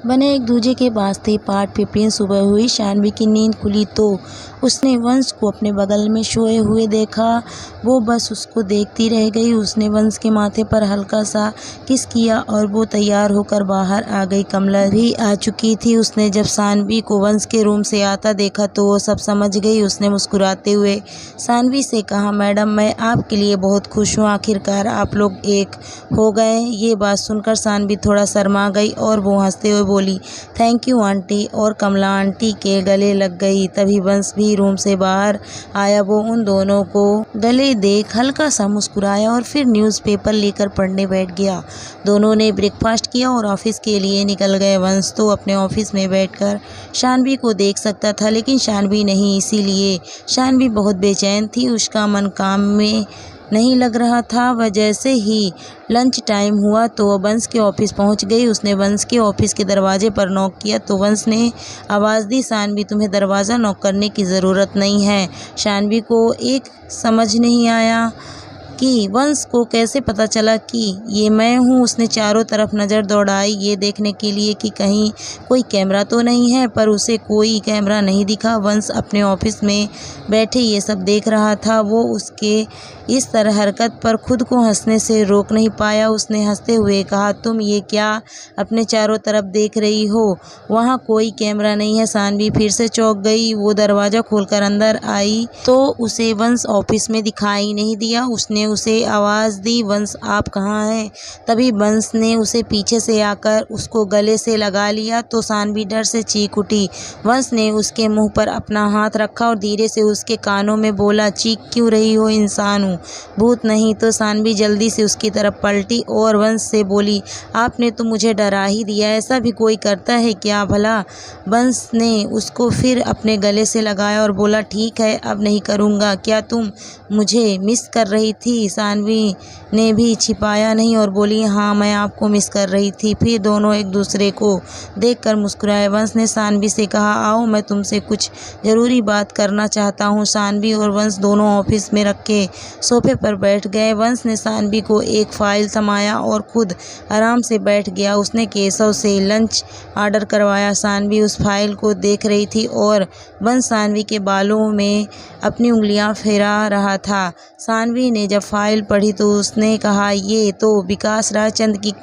बने एक दूजे के पास थे। पार्ट 15 सुबह हुई। शानवी की नींद खुली तो उसने वंश को अपने बगल में सोए हुए देखा। वो बस उसको देखती रह गई। उसने वंश के माथे पर हल्का सा किस किया और वो तैयार होकर बाहर आ गई। कमला भी आ चुकी थी। उसने जब शानवी को वंश के रूम से आता देखा तो वो सब समझ गई। उसने मुस्कुराते हुए शानवी से कहा, मैडम मैं आपके लिए बहुत खुश हूँ, आखिरकार आप लोग एक हो गए। ये बात सुनकर शानवी थोड़ा शर्मा गई और वो हंसते हुए बोली, थैंक यू आंटी, और कमला आंटी के गले लग गई। तभी वंश भी रूम से बाहर आया। वो उन दोनों को गले देख हल्का सा मुस्कुराया और फिर न्यूज़पेपर लेकर पढ़ने बैठ गया। दोनों ने ब्रेकफास्ट किया और ऑफिस के लिए निकल गए। वंश तो अपने ऑफिस में बैठकर शानवी को देख सकता था, लेकिन शानवी नहीं। इसीलिए शानवी बहुत बेचैन थी। उसका मन काम में नहीं लग रहा था। वह जैसे ही लंच टाइम हुआ तो वह वंश के ऑफिस पहुंच गई। उसने वंश के ऑफिस के दरवाजे पर नॉक किया तो वंश ने आवाज़ दी, शानवी तुम्हें दरवाज़ा नॉक करने की ज़रूरत नहीं है। शानवी को एक समझ नहीं आया कि वंश को कैसे पता चला कि ये मैं हूँ। उसने चारों तरफ नज़र दौड़ाई ये देखने के लिए कि कहीं कोई कैमरा तो नहीं है, पर उसे कोई कैमरा नहीं दिखा। वंश अपने ऑफिस में बैठे ये सब देख रहा था। वो उसके इस तरह हरकत पर खुद को हंसने से रोक नहीं पाया। उसने हंसते हुए कहा, तुम ये क्या अपने चारों तरफ देख रही हो? वहाँ कोई कैमरा नहीं है। शानवी फिर से चौंक गई। वो दरवाज़ा खोलकर अंदर आई तो उसे वंश ऑफिस में दिखाई नहीं दिया। उसने उसे आवाज़ दी, वंश आप कहाँ हैं? तभी वंश ने उसे पीछे से आकर उसको गले से लगा लिया तो शानवी डर से चीख उठी। वंश ने उसके मुंह पर अपना हाथ रखा और धीरे से उसके कानों में बोला, चीख क्यों रही हो? इंसान हूँ, भूत नहीं। तो शानवी जल्दी से उसकी तरफ पलटी और वंश से बोली, आपने तो मुझे डरा ही दिया, ऐसा भी कोई करता है क्या भला? वंश ने उसको फिर अपने गले से लगाया और बोला, ठीक है अब नहीं करूँगा। क्या तुम मुझे मिस कर रही थी? शानवी ने भी छिपाया नहीं और बोली, हाँ मैं आपको मिस कर रही थी। फिर दोनों एक दूसरे को देखकर मुस्कुराए। वंश ने शानवी से कहा, आओ मैं तुमसे कुछ ज़रूरी बात करना चाहता हूँ। शानवी और वंश दोनों ऑफिस में रखे सोफे पर बैठ गए। वंश ने शानवी को एक फाइल थमाया और खुद आराम से बैठ गया। उसने केशव से लंच ऑर्डर करवाया। शानवी उस फाइल को देख रही थी और वंश शानवी के बालों में अपनी उंगलियां फेरा रहा था। शानवी ने जब फाइल पढ़ी तो उसने कहा, ये तो विकास राजचंद की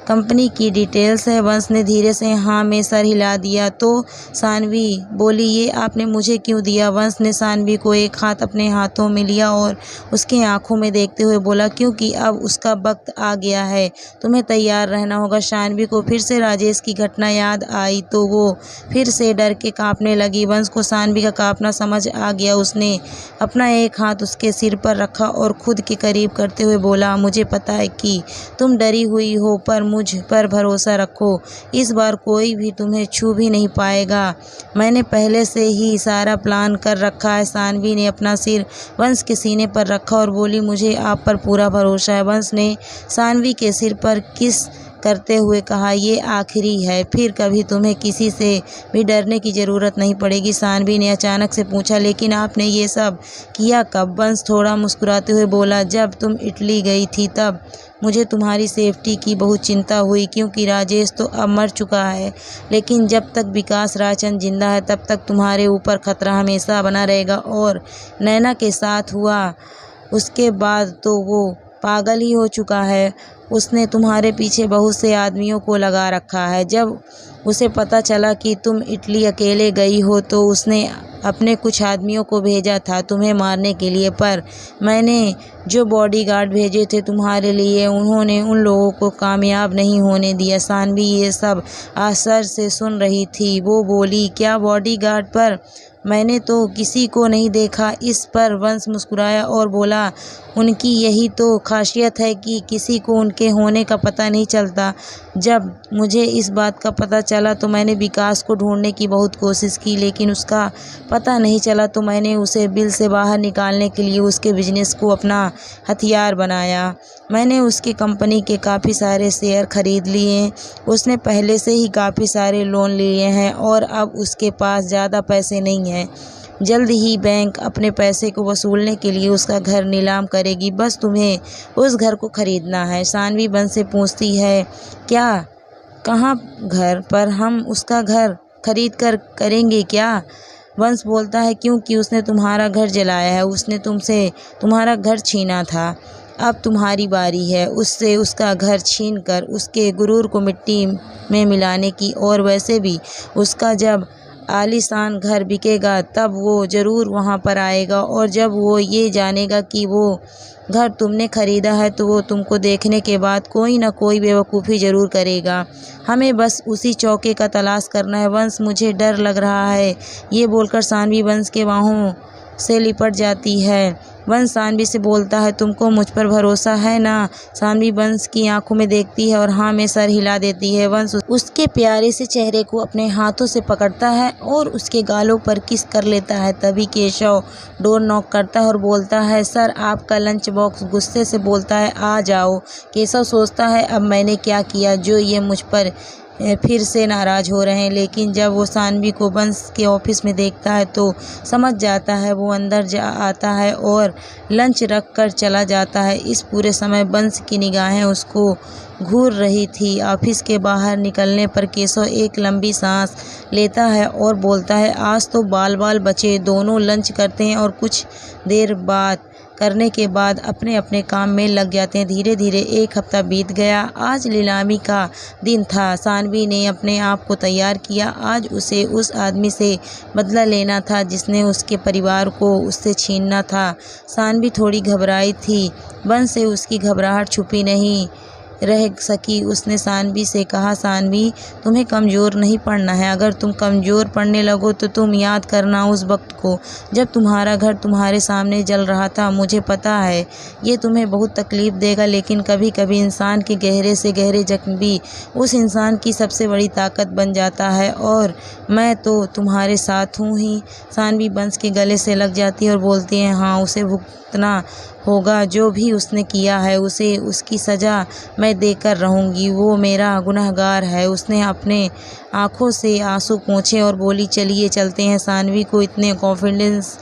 कंपनी की डिटेल्स है। वंश ने धीरे से हाँ में सर हिला दिया तो शानवी बोली, ये आपने मुझे क्यों दिया? वंश ने शानवी को एक हाथ अपने हाथों में लिया और उसके आंखों में देखते हुए बोला, क्योंकि अब उसका वक्त आ गया है, तुम्हें तैयार रहना होगा। शानवी को फिर से राजेश की घटना याद आई तो वो फिर से डर के कांपने लगी। वंश को शानवी का कांपना समझ आ गया। उसने अपना एक हाथ उसके सिर पर रखा और खुद के करीब करते हुए बोला, मुझे पता है कि तुम डरी हुई हो, पर मुझ पर भरोसा रखो, इस बार कोई भी तुम्हें छू भी नहीं पाएगा। मैंने पहले से ही सारा प्लान कर रखा है। शानवी ने अपना सिर वंश के सीने पर रखा और बोली, मुझे आप पर पूरा भरोसा है। वंश ने शानवी के सिर पर किस करते हुए कहा, ये आखिरी है, फिर कभी तुम्हें किसी से भी डरने की ज़रूरत नहीं पड़ेगी। शानवी ने अचानक से पूछा, लेकिन आपने ये सब किया कब? वंश थोड़ा मुस्कुराते हुए बोला, जब तुम इटली गई थी तब मुझे तुम्हारी सेफ्टी की बहुत चिंता हुई, क्योंकि राजेश तो अब मर चुका है, लेकिन जब तक विकास राजचंद जिंदा है तब तक तुम्हारे ऊपर खतरा हमेशा बना रहेगा। और नैना के साथ हुआ उसके बाद तो वो पागल ही हो चुका है। उसने तुम्हारे पीछे बहुत से आदमियों को लगा रखा है। जब उसे पता चला कि तुम इटली अकेले गई हो तो उसने अपने कुछ आदमियों को भेजा था तुम्हें मारने के लिए, पर मैंने जो बॉडीगार्ड भेजे थे तुम्हारे लिए, उन्होंने उन लोगों को कामयाब नहीं होने दिया। शानवी ये सब आश्चर्य से सुन रही थी। वो बोली, क्या बॉडीगार्ड? पर मैंने तो किसी को नहीं देखा। इस पर वंश मुस्कुराया और बोला, उनकी यही तो खासियत है कि किसी को उनके होने का पता नहीं चलता। जब मुझे इस बात का पता चला तो मैंने विकास को ढूंढने की बहुत कोशिश की, लेकिन उसका पता नहीं चला तो मैंने उसे बिल से बाहर निकालने के लिए उसके बिजनेस को अपना हथियार बनाया। मैंने उसकी कंपनी के काफ़ी सारे शेयर खरीद लिए। उसने पहले से ही काफ़ी सारे लोन लिए हैं और अब उसके पास ज़्यादा पैसे नहीं हैं। जल्द ही बैंक अपने पैसे को वसूलने के लिए उसका घर नीलाम करेगी। बस तुम्हें उस घर को खरीदना है। शानवी वंश से पूछती है, क्या कहाँ घर पर हम उसका घर खरीद कर करेंगे क्या? वंश बोलता है क्योंकि उसने तुम्हारा घर जलाया है, उसने तुमसे तुम्हारा घर छीना था। अब तुम्हारी बारी है उससे उसका घर छीन कर उसके गुरूर को मिट्टी में मिलाने की। और वैसे भी उसका जब आलीशान घर बिकेगा तब वो ज़रूर वहाँ पर आएगा, और जब वो ये जानेगा कि वो घर तुमने खरीदा है तो वो तुमको देखने के बाद कोई ना कोई बेवकूफ़ी ज़रूर करेगा। हमें बस उसी चौके का तलाश करना है। वंश मुझे डर लग रहा है। ये बोलकर सानवी वंश के बाहों से लिपट जाती है। वंश सानवी से बोलता है तुमको मुझ पर भरोसा है ना? सानवी वंश की आंखों में देखती है और हाँ में सर हिला देती है। वंश उसके प्यारे से चेहरे को अपने हाथों से पकड़ता है और उसके गालों पर किस कर लेता है। तभी केशव डोर नॉक करता है और बोलता है सर आपका लंच बॉक्स। गुस्से से बोलता है आ जाओ। केशव सोचता है अब मैंने क्या किया जो ये मुझ पर फिर से नाराज़ हो रहे हैं, लेकिन जब वो सानवी को वंश के ऑफिस में देखता है तो समझ जाता है। वो अंदर आता है और लंच रख कर चला जाता है। इस पूरे समय वंश की निगाहें उसको घूर रही थी। ऑफिस के बाहर निकलने पर केशव एक लंबी सांस लेता है और बोलता है आज तो बाल बाल बचे। दोनों लंच करते हैं और कुछ देर बात करने के बाद अपने अपने काम में लग जाते हैं। धीरे धीरे एक हफ्ता बीत गया। आज नीलामी का दिन था। सानवी ने अपने आप को तैयार किया। आज उसे उस आदमी से बदला लेना था जिसने उसके परिवार को उससे छीनना था। सानवी थोड़ी घबराई थी। वंश से उसकी घबराहट छुपी नहीं रह सकी। उसने सानवी से कहा सानवी तुम्हें कमज़ोर नहीं पड़ना है। अगर तुम कमज़ोर पड़ने लगो तो तुम याद करना उस वक्त को जब तुम्हारा घर तुम्हारे सामने जल रहा था। मुझे पता है ये तुम्हें बहुत तकलीफ़ देगा, लेकिन कभी कभी इंसान के गहरे से गहरे जख्म भी उस इंसान की सबसे बड़ी ताकत बन जाता है, और मैं तो तुम्हारे साथ हूँ ही। सानवी वंश के गले से लग जाती है और बोलती है हाँ उसे भुगतना होगा जो भी उसने किया है। उसे उसकी सज़ा मैं देकर रहूँगी। वो मेरा गुनहगार है। उसने अपने आँखों से आंसू पोंछे और बोली चलिए चलते हैं। सानवी को इतने कॉन्फिडेंस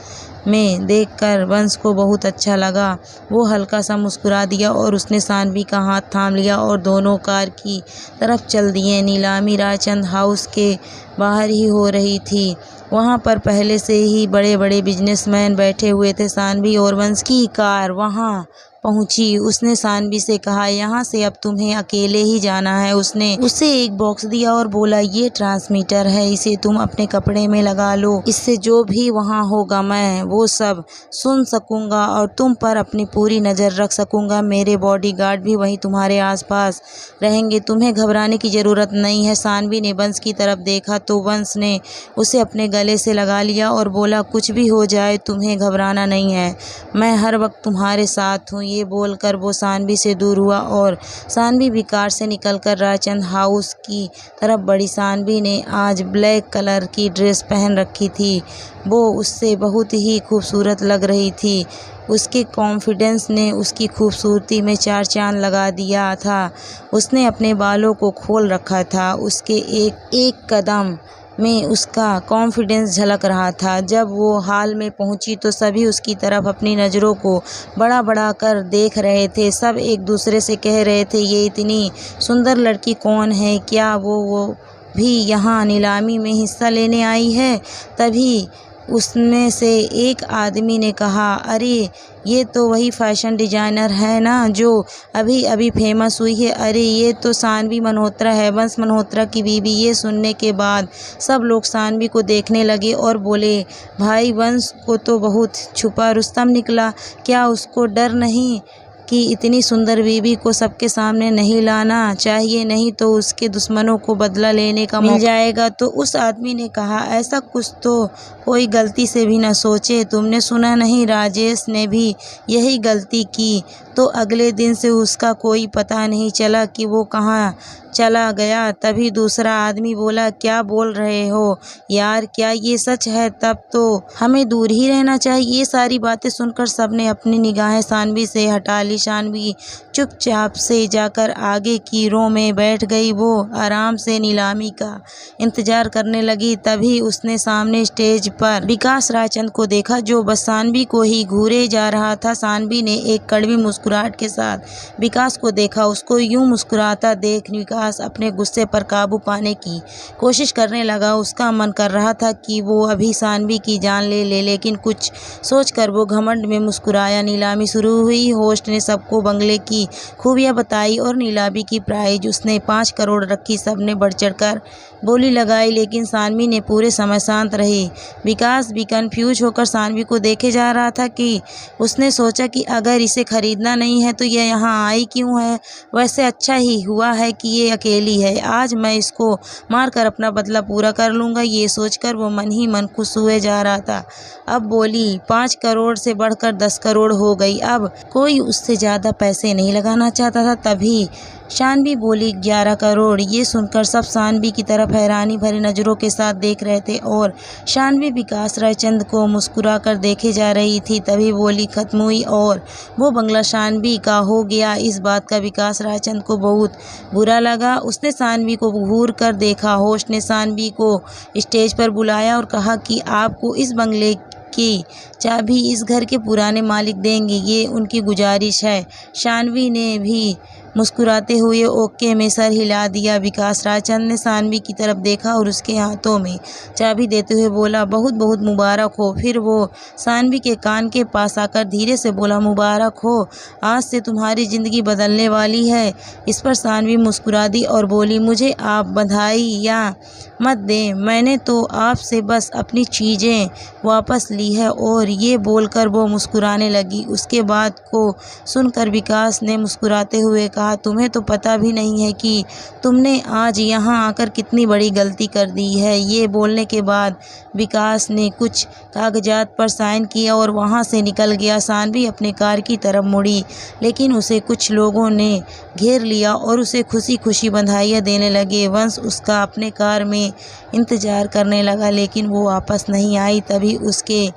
में देखकर वंश को बहुत अच्छा लगा। वो हल्का सा मुस्कुरा दिया और उसने सानवी का हाथ थाम लिया और दोनों कार की तरफ चल दिए। नीलामी रायचंद हाउस के बाहर ही हो रही थी। वहाँ पर पहले से ही बड़े बड़े बिजनेसमैन बैठे हुए थे। सानवी और वंश की कार वहाँ पहुंची। उसने सानवी से कहा यहाँ से अब तुम्हें अकेले ही जाना है। उसने उसे एक बॉक्स दिया और बोला ये ट्रांसमीटर है, इसे तुम अपने कपड़े में लगा लो। इससे जो भी वहाँ होगा मैं वो सब सुन सकूंगा और तुम पर अपनी पूरी नज़र रख सकूंगा। मेरे बॉडीगार्ड भी वहीं तुम्हारे आसपास रहेंगे। तुम्हें घबराने की ज़रूरत नहीं है। सानवी ने वंश की तरफ देखा तो वंश ने उसे अपने गले से लगा लिया और बोला कुछ भी हो जाए तुम्हें घबराना नहीं है, मैं हर वक्त तुम्हारे साथ हूँ। ये बोलकर वो सानवी से दूर हुआ और सानवी भी कार से निकलकर रायचंद हाउस की तरफ बढ़ी। सानवी ने आज ब्लैक कलर की ड्रेस पहन रखी थी। वो उससे बहुत ही खूबसूरत लग रही थी। उसके कॉन्फिडेंस ने उसकी खूबसूरती में चार चांद लगा दिया था। उसने अपने बालों को खोल रखा था। उसके एक एक कदम में उसका कॉन्फिडेंस झलक रहा था। जब वो हॉल में पहुंची तो सभी उसकी तरफ अपनी नज़रों को बड़ा बड़ा कर देख रहे थे। सब एक दूसरे से कह रहे थे ये इतनी सुंदर लड़की कौन है, क्या वो भी यहाँ नीलामी में हिस्सा लेने आई है। तभी उसमें से एक आदमी ने कहा अरे ये तो वही फैशन डिज़ाइनर है ना जो अभी अभी फेमस हुई है। अरे ये तो सानवी मल्होत्रा है, वंश मल्होत्रा की बीवी। ये सुनने के बाद सब लोग सानवी को देखने लगे और बोले भाई वंश को तो बहुत छुपा रुस्तम निकला। क्या उसको डर नहीं कि इतनी सुंदर बीवी को सबके सामने नहीं लाना चाहिए, नहीं तो उसके दुश्मनों को बदला लेने का मिल जाएगा। तो उस आदमी ने कहा ऐसा कुछ तो कोई गलती से भी न सोचे। तुमने सुना नहीं राजेश ने भी यही गलती की तो अगले दिन से उसका कोई पता नहीं चला कि वो कहाँ चला गया। तभी दूसरा आदमी बोला क्या बोल रहे हो यार, क्या ये सच है? तब तो हमें दूर ही रहना चाहिए। ये सारी बातें सुनकर सबने अपनी निगाहें सानवी से हटा ली। वाली शानवी चुपचाप से जाकर आगे की रो में बैठ गई। वो आराम से नीलामी का इंतजार करने लगी। तभी उसने सामने स्टेज पर विकास रायचंद को देखा, जो बस शानवी को ही घूरे जा रहा था। शानवी ने एक कड़वी मुस्कुराहट के साथ विकास को देखा। उसको यूं मुस्कुराता देख विकास अपने गुस्से पर काबू पाने की कोशिश करने लगा। उसका मन कर रहा था कि वो अभी शानवी की जान ले लेकिन कुछ सोचकर वो घमंड में मुस्कुराया। नीलामी शुरू हुई। होस्ट ने सबको बंगले की खूबियां बताई और नीलामी की प्राइज उसने 5 करोड़ रखी। सबने बढ़ चढ़कर बोली लगाई, लेकिन शानवी ने पूरे समय शांत रही। विकास भी कंफ्यूज होकर शानवी को देखे जा रहा था कि उसने सोचा कि अगर इसे खरीदना नहीं है तो ये यहाँ आई क्यों है। वैसे अच्छा ही हुआ है कि ये अकेली है। आज मैं इसको मारकर अपना बदला पूरा कर लूँगा। ये सोचकर वो मन ही मन खुश हुए जा रहा था। अब बोली 5 करोड़ से बढ़कर 10 करोड़ हो गई। अब कोई उससे ज़्यादा पैसे नहीं लगाना चाहता था। तभी शानवी बोली 11 करोड़। ये सुनकर सब शानवी की तरफ हैरानी भरी नज़रों के साथ देख रहे थे और शानवी विकास रायचंद को मुस्कुरा कर देखे जा रही थी। तभी बोली खत्म हुई और वो बंगला शानवी का हो गया। इस बात का विकास रायचंद को बहुत बुरा लगा। उसने शानवी को घूर कर देखा। होस्ट ने शानवी को स्टेज पर बुलाया और कहा कि आपको इस बंगले की चाबी इस घर के पुराने मालिक देंगे, ये उनकी गुजारिश है। शानवी ने भी मुस्कुराते हुए ओके में सर हिला दिया। विकास रायचंद ने शानवी की तरफ देखा और उसके हाथों में चाबी देते हुए बोला बहुत बहुत मुबारक हो। फिर वो शानवी के कान के पास आकर धीरे से बोला मुबारक हो, आज से तुम्हारी ज़िंदगी बदलने वाली है। इस पर शानवी मुस्कुरा दी और बोली मुझे आप बधाई या मत दें, मैंने तो आपसे बस अपनी चीज़ें वापस ली है। और ये बोलकर वो मुस्कुराने लगी। उसके बाद को सुनकर विकास ने मुस्कुराते हुए कहा तुम्हें तो पता भी नहीं है कि तुमने आज यहाँ आकर कितनी बड़ी गलती कर दी है। ये बोलने के बाद विकास ने कुछ कागजात पर साइन किया और वहाँ से निकल गया। शानवी अपने कार की तरफ मुड़ी, लेकिन उसे कुछ लोगों ने घेर लिया और उसे खुशी खुशी बधाइयाँ देने लगे। वंश उसका अपने कार में इंतजार करने लगा, लेकिन वो वापस नहीं आई। तभी उसके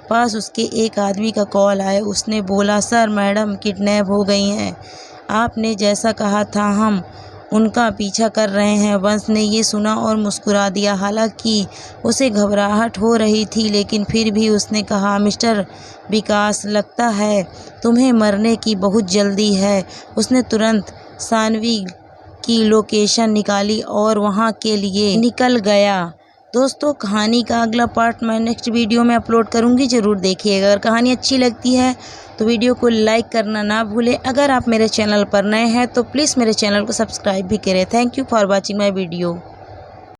पास उसके एक आदमी का कॉल आया। उसने बोला सर, मैडम किडनैप हो गई हैं। आपने जैसा कहा था हम उनका पीछा कर रहे हैं। वंश ने ये सुना और मुस्कुरा दिया। हालांकि उसे घबराहट हो रही थी, लेकिन फिर भी उसने कहा मिस्टर विकास, लगता है तुम्हें मरने की बहुत जल्दी है। उसने तुरंत शानवी की लोकेशन निकाली और वहाँ के लिए निकल गया। दोस्तों, कहानी का अगला पार्ट मैं नेक्स्ट वीडियो में अपलोड करूँगी, ज़रूर देखिएगा। अगर कहानी अच्छी लगती है तो वीडियो को लाइक करना ना भूलें। अगर आप मेरे चैनल पर नए हैं तो प्लीज़ मेरे चैनल को सब्सक्राइब भी करें। Thank you for watching my video.